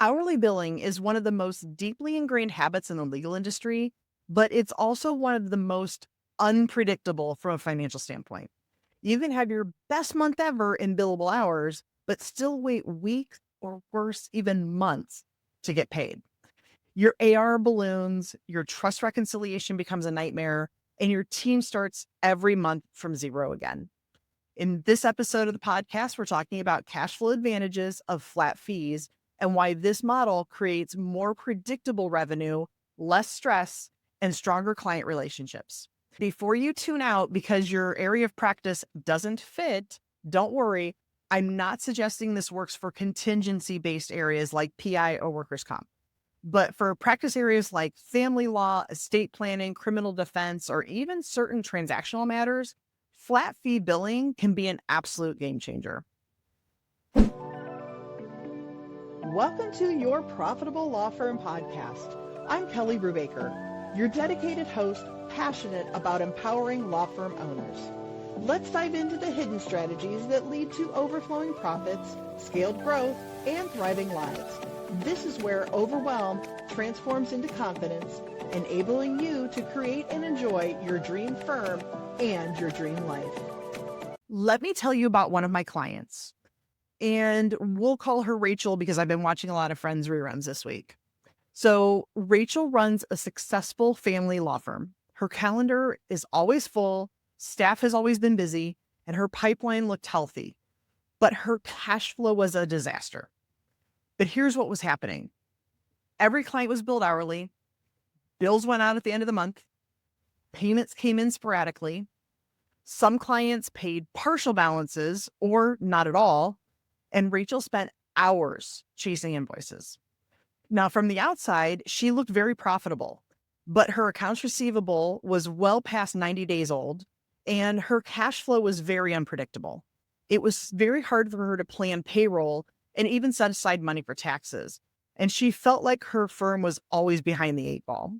Hourly billing is one of the most deeply ingrained habits in the legal industry, but it's also one of the most unpredictable from a financial standpoint. You can have your best month ever in billable hours, but still wait weeks or worse, even months to get paid. Your AR balloons, your trust reconciliation becomes a nightmare, and your team starts every month from zero again. In this episode of the podcast, we're talking about cash flow advantages of flat fees and why this model creates more predictable revenue, less stress, and stronger client relationships. Before you tune out because your area of practice doesn't fit, don't worry. I'm not suggesting this works for contingency based areas like PI or workers' comp. But for practice areas like family law, estate planning, criminal defense, or even certain transactional matters, flat fee billing can be an absolute game changer. Welcome to your Profitable Law Firm podcast. I'm Kelley Brubaker, your dedicated host, passionate about empowering law firm owners. Let's dive into the hidden strategies that lead to overflowing profits, scaled growth, and thriving lives. This is where overwhelm transforms into confidence, enabling you to create and enjoy your dream firm and your dream life. Let me tell you about one of my clients, and we'll call her Rachel because I've been watching a lot of Friends reruns this week. So Rachel runs a successful family law firm. Her calendar is always full, staff has always been busy, and her pipeline looked healthy, but her cash flow was a disaster. But here's what was happening. Every client was billed hourly. Bills went out at the end of the month. Payments came in sporadically. Some clients paid partial balances or not at all. And Rachel spent hours chasing invoices. Now, from the outside, she looked very profitable, but her accounts receivable was well past 90 days old, and her cash flow was very unpredictable. It was very hard for her to plan payroll and even set aside money for taxes. And she felt like her firm was always behind the eight ball.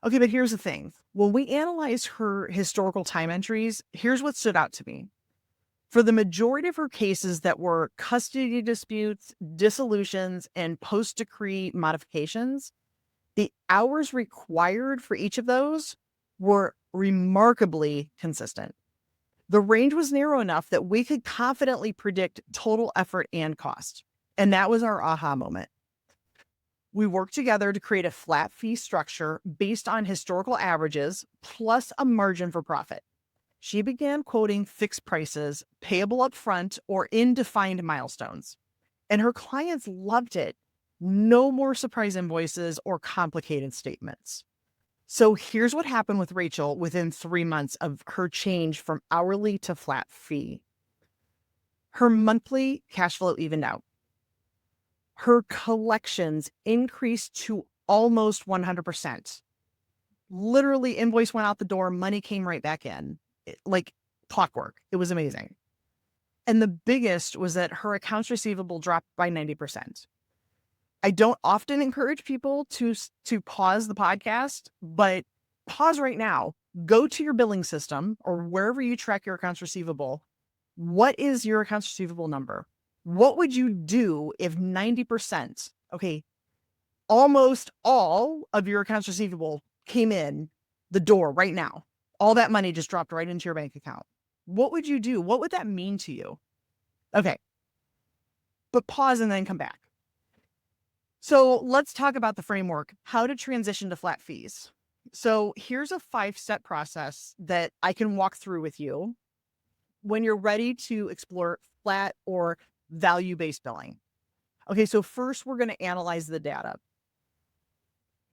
Okay, but here's the thing. When we analyzed her historical time entries, here's what stood out to me. For the majority of her cases that were custody disputes, dissolutions, and post-decree modifications, the hours required for each of those were remarkably consistent. The range was narrow enough that we could confidently predict total effort and cost. And that was our aha moment. We worked together to create a flat fee structure based on historical averages plus a margin for profit. She began quoting fixed prices, payable upfront or in defined milestones. And her clients loved it. No more surprise invoices or complicated statements. So here's what happened with Rachel within 3 months of her change from hourly to flat fee. Her monthly cash flow evened out. Her collections increased to almost 100%. Literally, invoice went out the door, money came right back in, like clockwork. It was amazing. And the biggest was that her accounts receivable dropped by 90%. I don't often encourage people to pause the podcast, but pause right now. Go to your billing system or wherever you track your accounts receivable. What is your accounts receivable number? What would you do if 90%, okay, almost all of your accounts receivable came in the door right now? All that money just dropped right into your bank account. What would you do? What would that mean to you? Okay, but pause and then come back. So let's talk about the framework, how to transition to flat fees. So here's a 5-step process that I can walk through with you when you're ready to explore flat or value-based billing. Okay, so first we're going to analyze the data.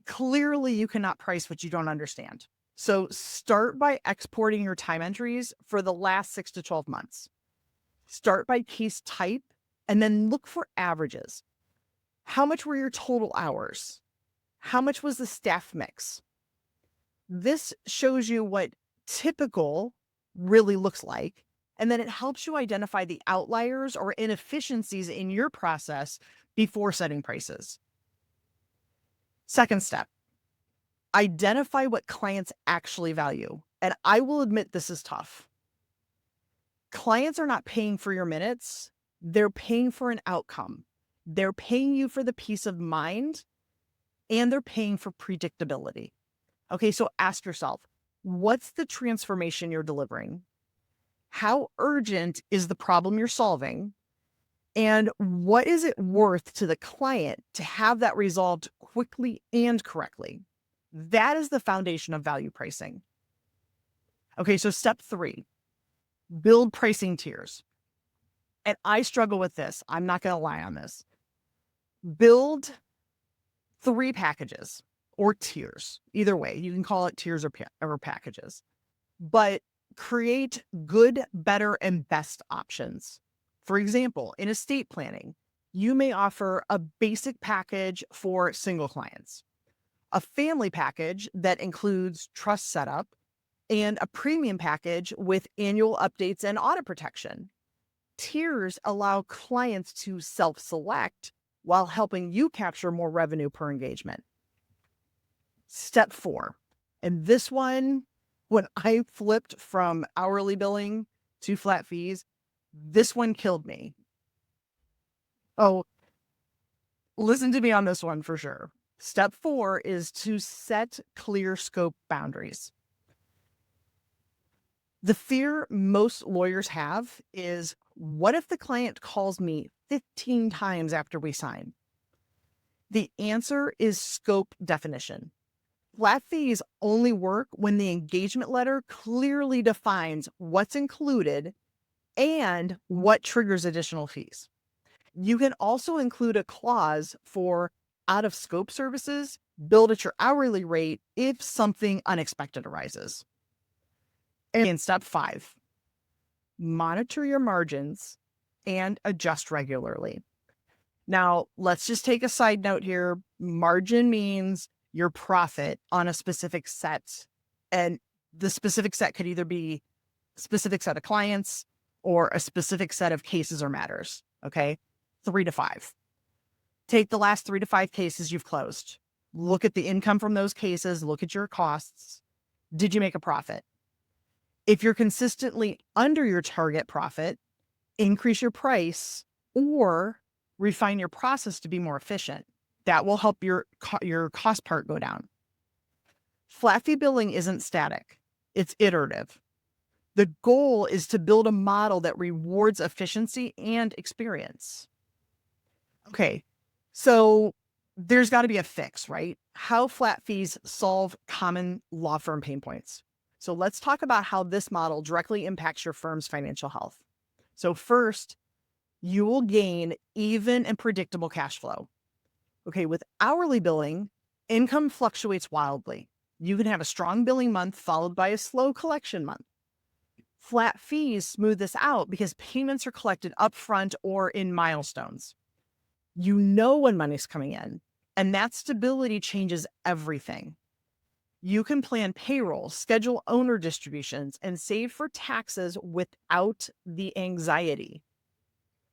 Clearly, you cannot price what you don't understand. So start by exporting your time entries for the last 6 to 12 months. Start by case type and then look for averages. How much were your total hours? How much was the staff mix? This shows you what typical really looks like, and then it helps you identify the outliers or inefficiencies in your process before setting prices. Second step, identify what clients actually value. And I will admit this is tough. Clients are not paying for your minutes. They're paying for an outcome. They're paying you for the peace of mind and they're paying for predictability. Okay, so ask yourself, what's the transformation you're delivering? How urgent is the problem you're solving? And what is it worth to the client to have that resolved quickly and correctly? That is the foundation of value pricing. Okay, so step 3, build pricing tiers. And I struggle with this. I'm not going to lie on this. Build 3 packages or tiers. Either way, you can call it tiers or packages. But create good, better, and best options. For example, in estate planning, you may offer a basic package for single clients, a family package that includes trust setup, and a premium package with annual updates and audit protection. Tiers allow clients to self-select while helping you capture more revenue per engagement. Step 4, and this one, when I flipped from hourly billing to flat fees, this one killed me. Oh, listen to me on this one for sure. Step 4 is to set clear scope boundaries. The fear most lawyers have is, what if the client calls me 15 times after we sign? The answer is scope definition. Flat fees only work when the engagement letter clearly defines what's included and what triggers additional fees. You can also include a clause for out of scope services, billed at your hourly rate if something unexpected arises. And in step 5, monitor your margins and adjust regularly. Now, let's just take a side note here. Margin means your profit on a specific set. And the specific set could either be a specific set of clients or a specific set of cases or matters. Okay. 3 to 5. Take the last 3 to 5 cases you've closed. Look at the income from those cases. Look at your costs. Did you make a profit? If you're consistently under your target profit, increase your price or refine your process to be more efficient. That will help your cost part go down. Flat fee billing isn't static. It's iterative. The goal is to build a model that rewards efficiency and experience. Okay, so there's got to be a fix, right? How flat fees solve common law firm pain points. So let's talk about how this model directly impacts your firm's financial health. So first, you will gain even and predictable cash flow. Okay, with hourly billing, income fluctuates wildly. You can have a strong billing month followed by a slow collection month. Flat fees smooth this out because payments are collected upfront or in milestones. You know when money's coming in, and that stability changes everything. You can plan payroll, schedule owner distributions, and save for taxes without the anxiety.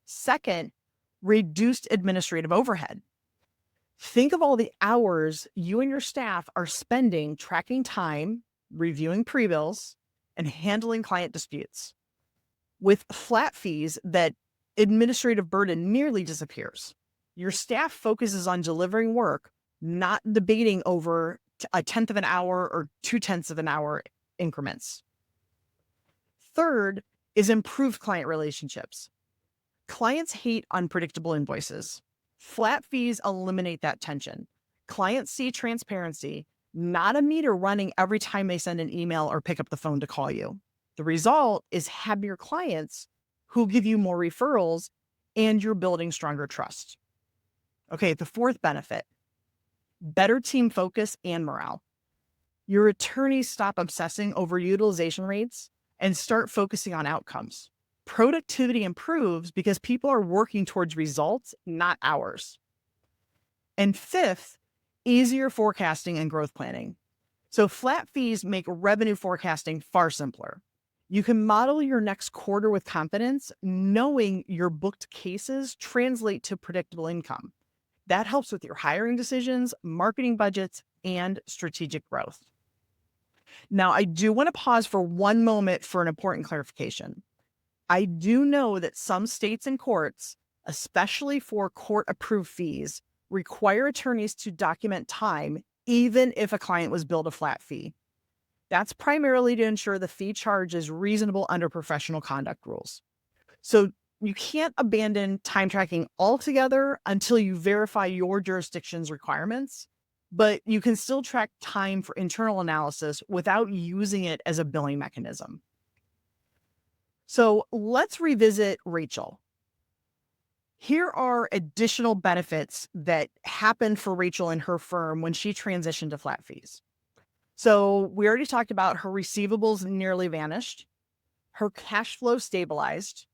Second, reduced administrative overhead. Think of all the hours you and your staff are spending tracking time, reviewing pre-bills, and handling client disputes. With flat fees, that administrative burden nearly disappears. Your staff focuses on delivering work, not debating over a 1/10 of an hour or 2/10 of an hour increments. Third is improved client relationships. Clients hate unpredictable invoices. Flat fees eliminate that tension. Clients see transparency, not a meter running every time they send an email or pick up the phone to call you. The result is happier clients who give you more referrals and you're building stronger trust. Okay, the fourth benefit, better team focus and morale. Your attorneys stop obsessing over utilization rates and start focusing on outcomes. Productivity improves because people are working towards results, not hours. And fifth, easier forecasting and growth planning. So flat fees make revenue forecasting far simpler. You can model your next quarter with confidence, knowing your booked cases translate to predictable income. That helps with your hiring decisions, marketing budgets, and strategic growth. Now, I do want to pause for one moment for an important clarification. I do know that some states and courts especially for court-approved fees, require attorneys to document time, even if a client was billed a flat fee. That's primarily to ensure the fee charge is reasonable under professional conduct rules. So you can't abandon time tracking altogether until you verify your jurisdiction's requirements, but you can still track time for internal analysis without using it as a billing mechanism. So let's revisit Rachel. Here are additional benefits that happened for Rachel and her firm when she transitioned to flat fees. So we already talked about her receivables nearly vanished, her cash flow stabilized,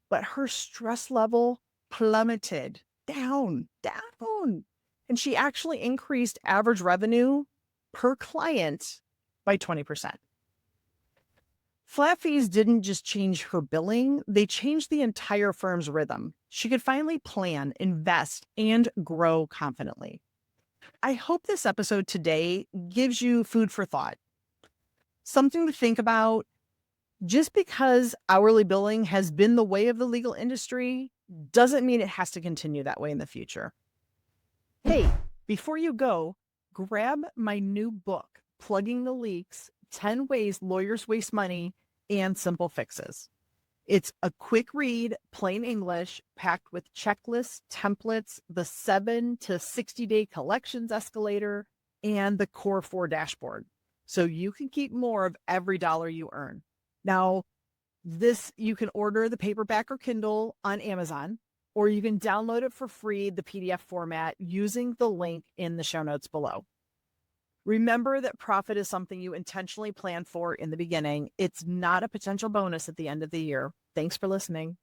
but her stress level plummeted down. And she actually increased average revenue per client by 20%. Flat fees didn't just change her billing, they changed the entire firm's rhythm. She could finally plan, invest, and grow confidently. I hope this episode today gives you food for thought. Something to think about. Just because hourly billing has been the way of the legal industry doesn't mean it has to continue that way in the future. Hey, before you go, grab my new book, Plugging the Leaks, 10 Ways Lawyers Waste Money and Simple Fixes. It's a quick read, plain English, packed with checklists, templates, the 7 to 60-day collections escalator, and the Core 4 dashboard. So you can keep more of every dollar you earn. Now, you can order the paperback or Kindle on Amazon, or you can download it for free, the PDF format, using the link in the show notes below. Remember that profit is something you intentionally plan for in the beginning. It's not a potential bonus at the end of the year. Thanks for listening.